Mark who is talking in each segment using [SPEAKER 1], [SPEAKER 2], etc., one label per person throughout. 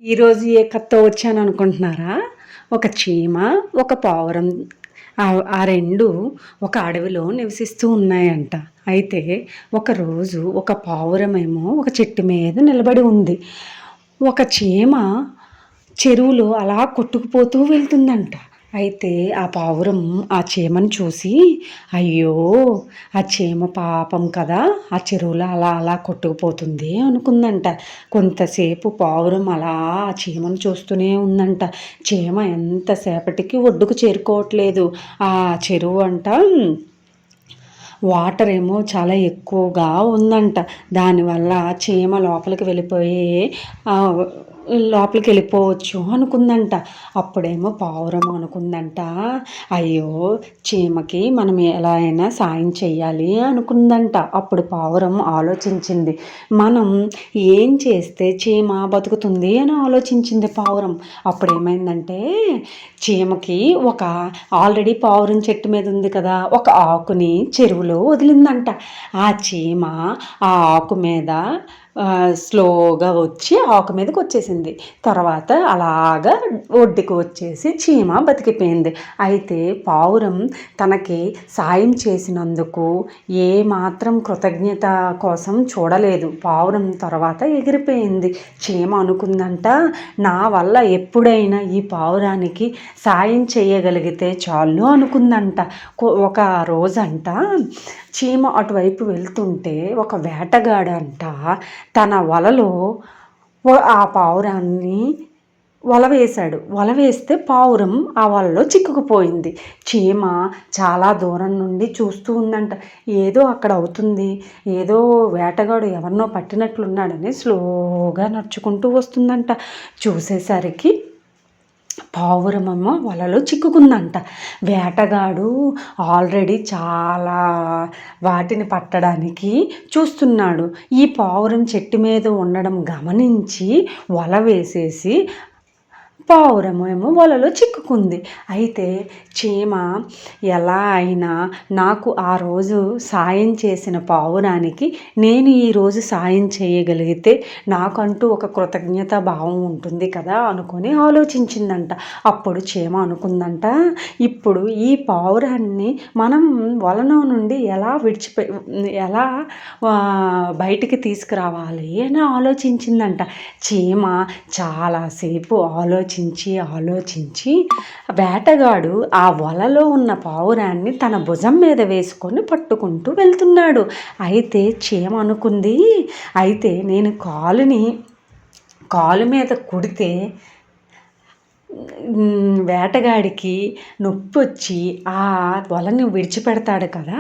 [SPEAKER 1] ఈరోజు ఏ కథతో వచ్చాను అనుకుంటున్నారా? ఒక చీమ, ఒక పావురం ఆ 2 ఒక అడవిలో నివసిస్తూ ఉన్నాయంట. అయితే ఒకరోజు ఒక పావురమేమో ఒక చెట్టు మీద నిలబడి ఉంది. ఒక చీమ చెరువులో అలా కొట్టుకుపోతూ వెళ్తుందంట. అయితే ఆ పావురం ఆ చీమను చూసి, అయ్యో! ఆ చీమ పాపం కదా! ఆ చెరువులో అలా అలా కొట్టుకుపోతుంది అనుకుందంట. కొంతసేపు పావురం అలా ఆ చీమను చూస్తూనే ఉందంట. చీమ ఎంతసేపటికి ఒడ్డుకు చేరుకోవట్లేదు. ఆ చెరువు అంట వాటర్ ఏమో చాలా ఎక్కువగా ఉందంట. దానివల్ల చీమ లోపలికి వెళ్ళిపోవచ్చు అనుకుందంట. అప్పుడేమో పావురం అనుకుందంట, అయ్యో! చీమకి మనం ఎలా అయినా సాయం చెయ్యాలి అనుకుందంట. అప్పుడు పావురం ఆలోచించింది, మనం ఏం చేస్తే చీమ బతుకుతుంది అని ఆలోచించింది పావురం. అప్పుడేమైందంటే చీమకి ఆల్రెడీ పావురం చెట్టు మీద ఉంది కదా, ఒక ఆకుని చెరువులో వదిలిందంట. ఆ చీమ ఆ ఆకు మీద స్లోగా వచ్చి ఆకు మీదకి వచ్చేసింది. తర్వాత అలాగా ఒడ్డుకు వచ్చేసి చీమ బతికిపోయింది. అయితే పావురం తనకి సాయం చేసినందుకు ఏమాత్రం కృతజ్ఞత కోసం చూడలేదు. పావురం తర్వాత ఎగిరిపోయింది. చీమ అనుకుందంట, నా వల్ల ఎప్పుడైనా ఈ పావురానికి సాయం చేయగలిగితే చాలు అనుకుందంట. ఒక రోజంట చీమ అటువైపు వెళ్తుంటే ఒక వేటగాడంట తన వలలో ఆ పావురాన్ని వల వేస్తే పావురం ఆ వలలో చిక్కుకుపోయింది. చీమ చాలా దూరం నుండి చూస్తూ ఉందంట. ఏదో అక్కడ అవుతుంది, ఏదో వేటగాడు ఎవరినో పట్టినట్లున్నాడని స్లోగా నడుచుకుంటూ వస్తుందంట. చూసేసరికి పావురమేమో వలలో చిక్కుకుందంట. వేటగాడు ఆల్రెడీ చాలా వాటిని పట్టడానికి చూస్తున్నాడు. ఈ పావురం చెట్టు మీద ఉండడం గమనించి వల వేసేసి పావురమేమో వలలో చిక్కుకుంది. అయితే చీమ ఎలా అయినా నాకు ఆ రోజు సాయం చేసిన పావురానికి నేను ఈరోజు సాయం చేయగలిగితే నాకంటూ ఒక కృతజ్ఞత భావం ఉంటుంది కదా అనుకొని ఆలోచించిందంట. అప్పుడు చీమ అనుకుందంట, ఇప్పుడు ఈ పావురాన్ని మనం వలలో నుండి ఎలా బయటికి తీసుకురావాలి అని ఆలోచించిందంట. చీమ చాలాసేపు ఆలోచించి వేటగాడు ఆ వలలో ఉన్న పావురాన్ని తన భుజం మీద వేసుకొని పట్టుకుంటూ వెళ్తున్నాడు. అయితే చీమ అనుకుంది, అయితే నేను కాలు మీద కొడితే వేటగాడికి నొప్పి వచ్చి ఆ వలని విడిచిపెడతాడు కదా,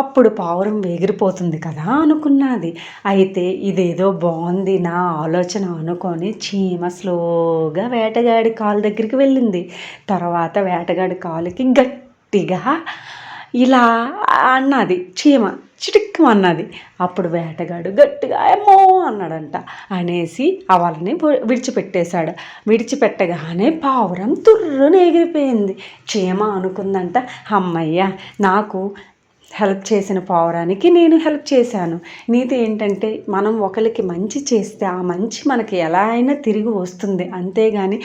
[SPEAKER 1] అప్పుడు పావురం ఎగిరిపోతుంది కదా అనుకున్నది. అయితే ఇదేదో బాగుంది నా ఆలోచన అనుకొని చీమ స్లోగా వేటగాడి కాలు దగ్గరికి వెళ్ళింది. తర్వాత వేటగాడి కాలుకి గట్టిగా ఇలా అన్నది చీమ, చిటిక్కుమన్నది. అప్పుడు వేటగాడు గట్టిగా ఏమో అన్నాడంట. అనేసి ఆ వలని విడిచిపెట్టేశాడు. విడిచిపెట్టగానే పావురం తుర్రున ఎగిరిపోయింది. చీమ అనుకుందంట, అమ్మయ్య, నాకు హెల్ప్ చేసిన పావురానికి నేను హెల్ప్ చేశాను. నీతి ఏంటంటే మనం ఒకరికి మంచి చేస్తే ఆ మంచి మనకి ఎలా అయినా తిరిగి వస్తుంది. అంతేగాని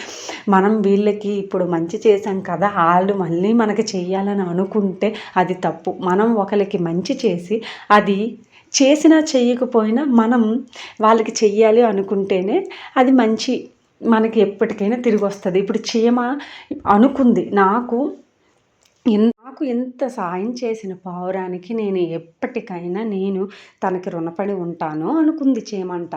[SPEAKER 1] మనం వీళ్ళకి ఇప్పుడు మంచి చేశాం కదా, వాళ్ళు మళ్ళీ మనకి చెయ్యాలని అనుకుంటే అది తప్పు. మనం ఒకరికి మంచి చేసి అది చేసినా చెయ్యకపోయినా మనం వాళ్ళకి చెయ్యాలి అనుకుంటేనే అది మంచి మనకి ఎప్పటికైనా తిరిగి వస్తుంది. ఇప్పుడు చీమ అనుకుంది, నాకు ఎంత సాయం చేసిన పావురానికి నేను ఎప్పటికైనా తనకి రుణపడి ఉంటాను అనుకుంది చీమంట.